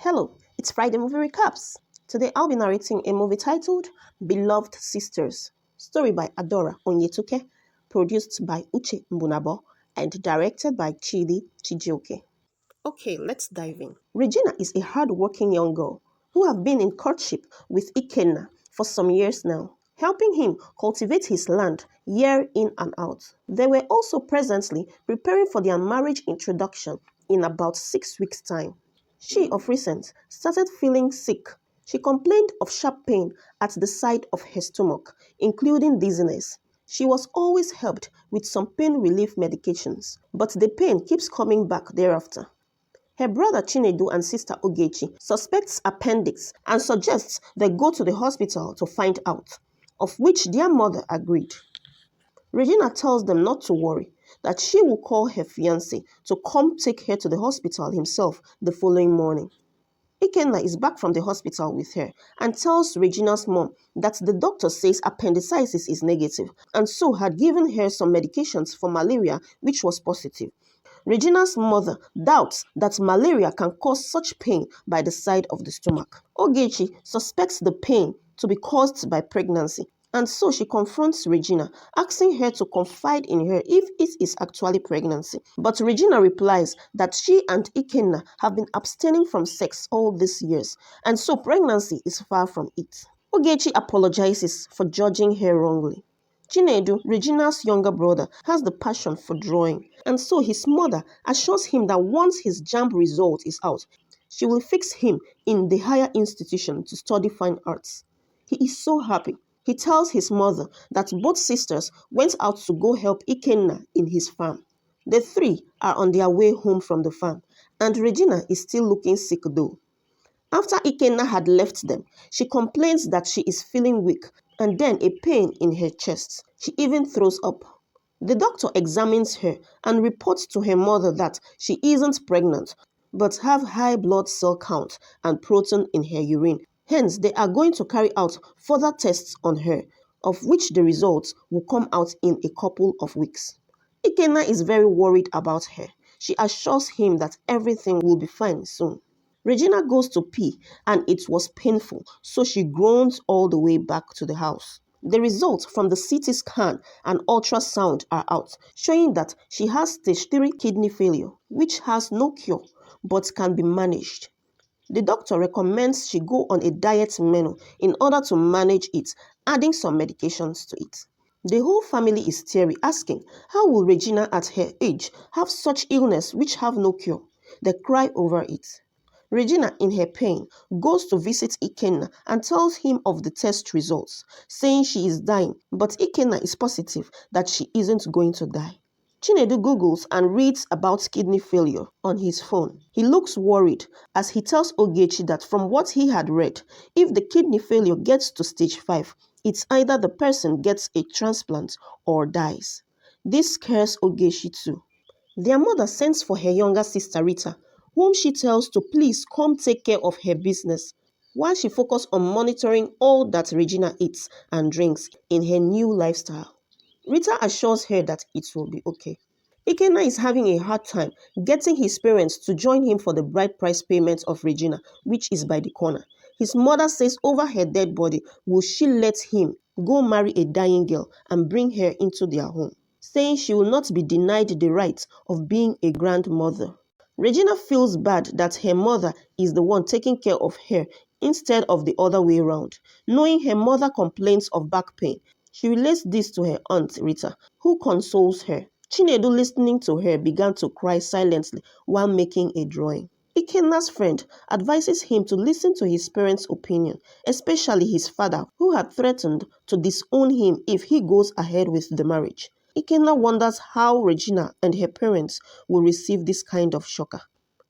Hello, it's Friday Movie Recaps. Today I'll be narrating a movie titled Beloved Sisters, story by Adora Onyetuke, produced by Uche Mbunabo, and directed by Chidi Chijioke. Okay, let's dive in. Regina is a hard-working young girl who have been in courtship with Ikenna for some years now, helping him cultivate his land year in and out. They were also presently preparing for their marriage introduction in about 6 weeks' time. She, of recent, started feeling sick. She complained of sharp pain at the side of her stomach, including dizziness. She was always helped with some pain relief medications, but the pain keeps coming back thereafter. Her brother Chinedu and sister Ogechi suspects appendix and suggests they go to the hospital to find out, of which their mother agreed. Regina tells them not to worry, that she will call her fiancé to come take her to the hospital himself the following morning. Ikenna is back from the hospital with her and tells Regina's mom that the doctor says appendicitis is negative and so had given her some medications for malaria which was positive. Regina's mother doubts that malaria can cause such pain by the side of the stomach. Ogechi suspects the pain to be caused by pregnancy, and so she confronts Regina, asking her to confide in her if it is actually pregnancy. But Regina replies that she and Ikenna have been abstaining from sex all these years, and so pregnancy is far from it. Ogechi apologizes for judging her wrongly. Chinedu, Regina's younger brother, has the passion for drawing, and so his mother assures him that once his JAMB result is out, she will fix him in the higher institution to study fine arts. He is so happy. He tells his mother that both sisters went out to go help Ikenna in his farm. The three are on their way home from the farm, and Regina is still looking sick though. After Ikenna had left them, she complains that she is feeling weak and then a pain in her chest. She even throws up. The doctor examines her and reports to her mother that she isn't pregnant but have high blood cell count and protein in her urine. Hence, they are going to carry out further tests on her, of which the results will come out in a couple of weeks. Ikenna is very worried about her. She assures him that everything will be fine soon. Regina goes to pee and it was painful, so she groans all the way back to the house. The results from the CT scan and ultrasound are out, showing that she has stage 3 kidney failure, which has no cure but can be managed. The doctor recommends she go on a diet menu in order to manage it, adding some medications to it. The whole family is teary, asking, how will Regina at her age have such illness which have no cure? They cry over it. Regina, in her pain, goes to visit Ikenna and tells him of the test results, saying she is dying, but Ikenna is positive that she isn't going to die. Chinedu Googles and reads about kidney failure on his phone. He looks worried as he tells Ogechi that from what he had read, if the kidney failure gets to stage 5, it's either the person gets a transplant or dies. This scares Ogechi too. Their mother sends for her younger sister Rita, whom she tells to please come take care of her business, while she focuses on monitoring all that Regina eats and drinks in her new lifestyle. Rita assures her that it will be okay. Ikenna is having a hard time getting his parents to join him for the bride price payment of Regina, which is by the corner. His mother says over her dead body will she let him go marry a dying girl and bring her into their home, saying she will not be denied the right of being a grandmother. Regina feels bad that her mother is the one taking care of her instead of the other way around. Knowing her mother complains of back pain, she relates this to her aunt Rita, who consoles her. Chinedu, listening to her, began to cry silently while making a drawing. Ikenna's friend advises him to listen to his parents' opinion, especially his father, who had threatened to disown him if he goes ahead with the marriage. Ikenna wonders how Regina and her parents will receive this kind of shocker.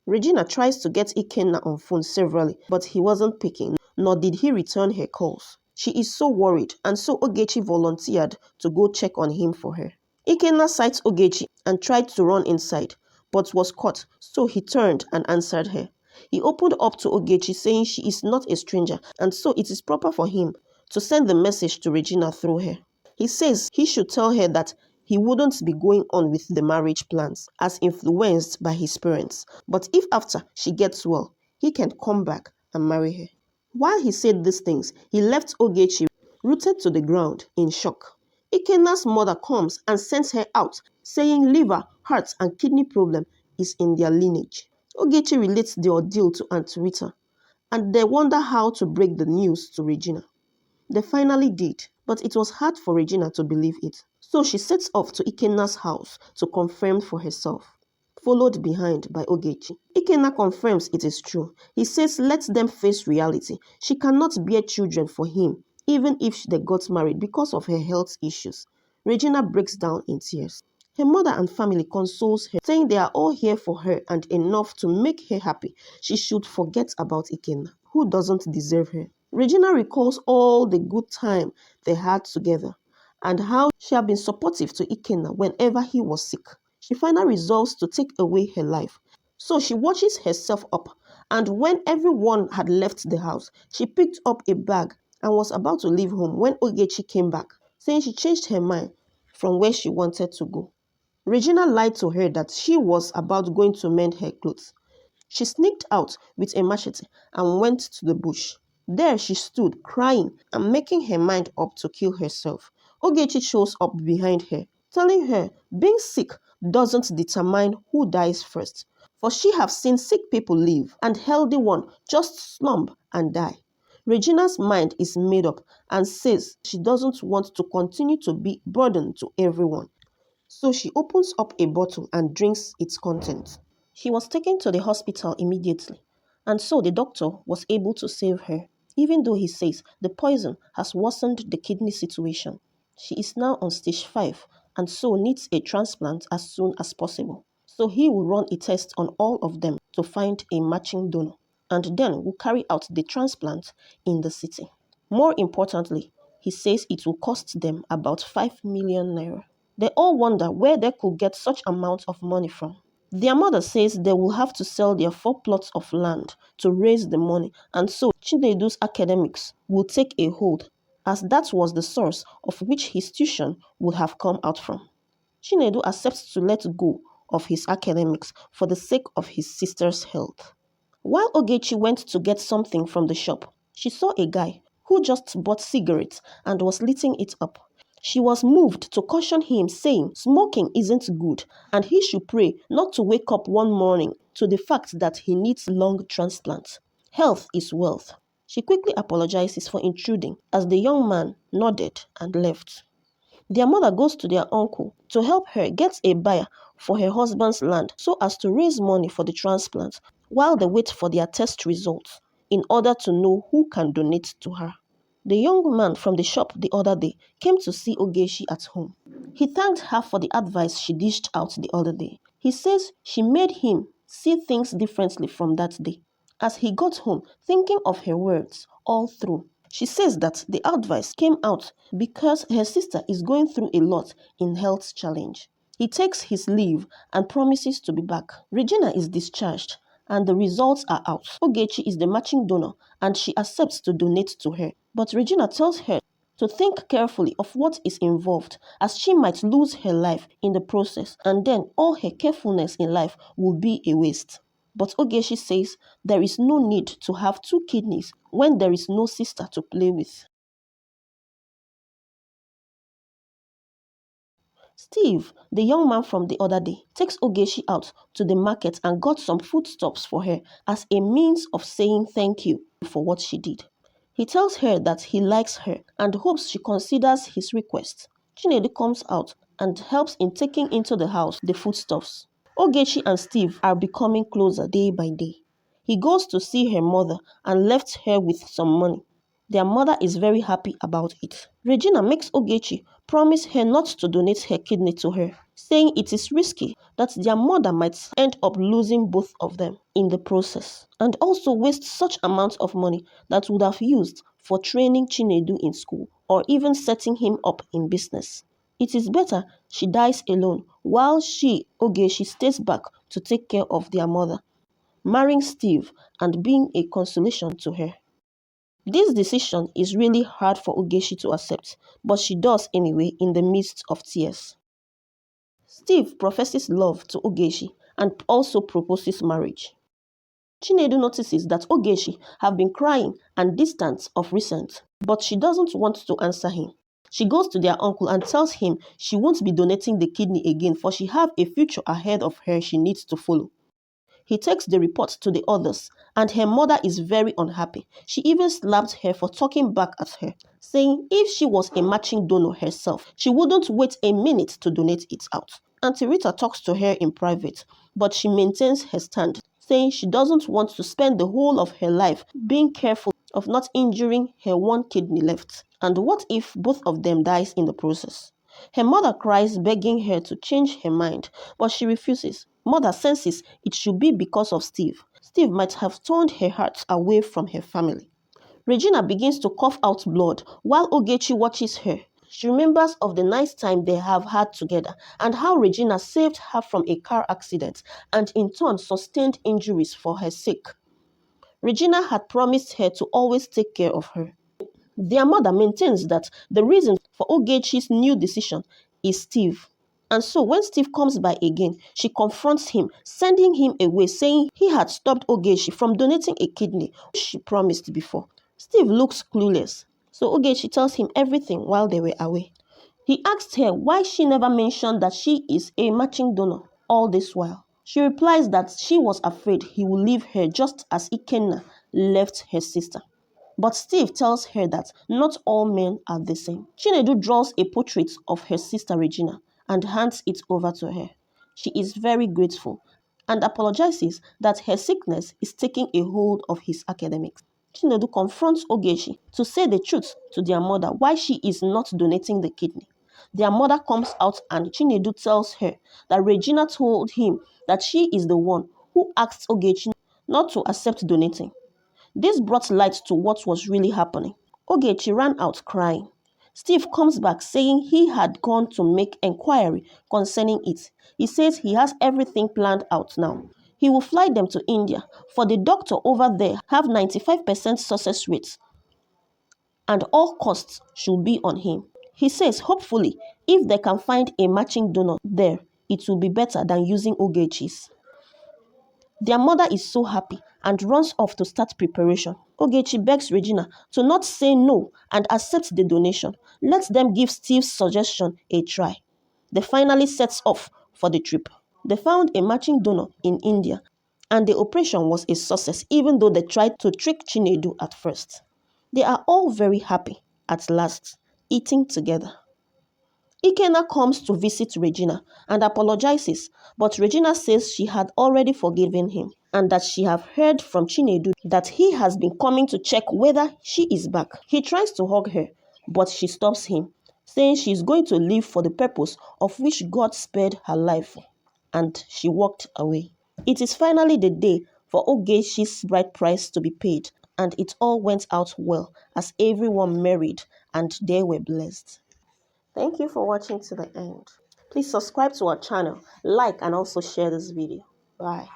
Regina tries to get Ikenna on phone severally, but he wasn't picking, nor did he return her calls. She is so worried, and so Ogechi volunteered to go check on him for her. Ikenna sights Ogechi and tried to run inside, but was caught, so he turned and answered her. He opened up to Ogechi saying she is not a stranger, and so it is proper for him to send the message to Regina through her. He says he should tell her that he wouldn't be going on with the marriage plans as influenced by his parents, but if after she gets well, he can come back and marry her. While he said these things, he left Ogechi rooted to the ground in shock. Ikenna's mother comes and sends her out, saying liver, heart, and kidney problem is in their lineage. Ogechi relates the ordeal to Aunt Rita, and they wonder how to break the news to Regina. They finally did, but it was hard for Regina to believe it. So she sets off to Ikenna's house to confirm for herself, followed behind by Ogechi. Ikenna confirms it is true. He says let them face reality. She cannot bear children for him, even if they got married because of her health issues. Regina breaks down in tears. Her mother and family consoles her, saying they are all here for her and enough to make her happy. She should forget about Ikenna, who doesn't deserve her. Regina recalls all the good time they had together and how she had been supportive to Ikenna whenever he was sick. She finally resolves to take away her life. So she washes herself up, and when everyone had left the house, she picked up a bag and was about to leave home when Ogechi came back, saying she changed her mind from where she wanted to go. Regina lied to her that she was about going to mend her clothes. She sneaked out with a machete and went to the bush. There she stood, crying and making her mind up to kill herself. Ogechi shows up behind her, telling her being sick doesn't determine who dies first, for she have seen sick people live and healthy one just slump and die. Regina's mind is made up and says she doesn't want to continue to be burden to everyone. So she opens up a bottle and drinks its contents. She was taken to the hospital immediately, and so the doctor was able to save her, even though he says the poison has worsened the kidney situation. She is now on stage 5 and so needs a transplant as soon as possible. So he will run a test on all of them to find a matching donor, and then will carry out the transplant in the city. More importantly, he says it will cost them about 5 million naira. They all wonder where they could get such amount of money from. Their mother says they will have to sell their 4 plots of land to raise the money, and so Chinedu's academics will take a hold, as that was the source of which his tuition would have come out from. Chinedu accepts to let go of his academics for the sake of his sister's health. While Ogechi went to get something from the shop, she saw a guy who just bought cigarettes and was lighting it up. She was moved to caution him, saying smoking isn't good and he should pray not to wake up one morning to the fact that he needs lung transplant. Health is wealth. She quickly apologizes for intruding as the young man nodded and left. Their mother goes to their uncle to help her get a buyer for her husband's land so as to raise money for the transplant while they wait for their test results in order to know who can donate to her. The young man from the shop the other day came to see Ogechi at home. He thanked her for the advice she dished out the other day. He says she made him see things differently from that day. As he got home, thinking of her words all through, she says that the advice came out because her sister is going through a lot in health challenge. He takes his leave and promises to be back. Regina is discharged and the results are out. Ogechi is the matching donor and she accepts to donate to her. But Regina tells her to think carefully of what is involved, as she might lose her life in the process and then all her carefulness in life will be a waste. But Ogechi says there is no need to have 2 kidneys when there is no sister to play with. Steve, the young man from the other day, takes Ogechi out to the market and got some foodstuffs for her as a means of saying thank you for what she did. He tells her that he likes her and hopes she considers his request. Chinedu comes out and helps in taking into the house the foodstuffs. Ogechi and Steve are becoming closer day by day. He goes to see her mother and left her with some money. Their mother is very happy about it. Regina makes Ogechi promise her not to donate her kidney to her, saying it is risky that their mother might end up losing both of them in the process, and also waste such amounts of money that would have used for training Chinedu in school or even setting him up in business. It is better she dies alone while she, Ogechi, stays back to take care of their mother, marrying Steve and being a consolation to her. This decision is really hard for Ogechi to accept, but she does anyway in the midst of tears. Steve professes love to Ogechi and also proposes marriage. Chinedu notices that Ogechi have been crying and distant of recent, but she doesn't want to answer him. She goes to their uncle and tells him she won't be donating the kidney again for she have a future ahead of her she needs to follow. He takes the report to the others, and her mother is very unhappy. She even slapped her for talking back at her, saying if she was a matching donor herself, she wouldn't wait a minute to donate it out. Auntie Rita talks to her in private, but she maintains her stand, saying she doesn't want to spend the whole of her life being careful of not injuring her one kidney left. And what if both of them dies in the process? Her mother cries, begging her to change her mind, but she refuses. Mother senses it should be because of Steve. Steve might have turned her heart away from her family. Regina begins to cough out blood while Ogechi watches her. She remembers of the nice time they have had together and how Regina saved her from a car accident and in turn sustained injuries for her sake. Regina had promised her to always take care of her. Their mother maintains that the reason for Ogechi's new decision is Steve. And so when Steve comes by again, she confronts him, sending him away, saying he had stopped Ogechi from donating a kidney she promised before. Steve looks clueless, so Ogechi tells him everything while they were away. He asks her why she never mentioned that she is a matching donor all this while. She replies that she was afraid he would leave her just as Ikenna left her sister. But Steve tells her that not all men are the same. Chinedu draws a portrait of her sister Regina and hands it over to her. She is very grateful and apologizes that her sickness is taking a hold of his academics. Chinedu confronts Ogechi to say the truth to their mother why she is not donating the kidney. Their mother comes out and Chinedu tells her that Regina told him that she is the one who asked Ogechi not to accept donating. This brought light to what was really happening. Ogechi ran out crying. Steve comes back saying he had gone to make enquiry concerning it. He says he has everything planned out now. He will fly them to India, for the doctor over there have 95% success rates and all costs should be on him. He says hopefully if they can find a matching donor there, it will be better than using Ogechi's. Their mother is so happy and runs off to start preparation. Ogechi begs Regina to not say no and accept the donation. Let them give Steve's suggestion a try. They finally sets off for the trip. They found a matching donor in India and the operation was a success even though they tried to trick Chinedu at first. They are all very happy at last, eating together. Ikenna comes to visit Regina and apologizes, but Regina says she had already forgiven him and that she have heard from Chinedu that he has been coming to check whether she is back. He tries to hug her, but she stops him, saying she is going to live for the purpose of which God spared her life, and she walked away. It is finally the day for Ogechi's bride price to be paid, and it all went out well as everyone married and they were blessed. Thank you for watching to the end. Please subscribe to our channel, like and also share this video. Bye.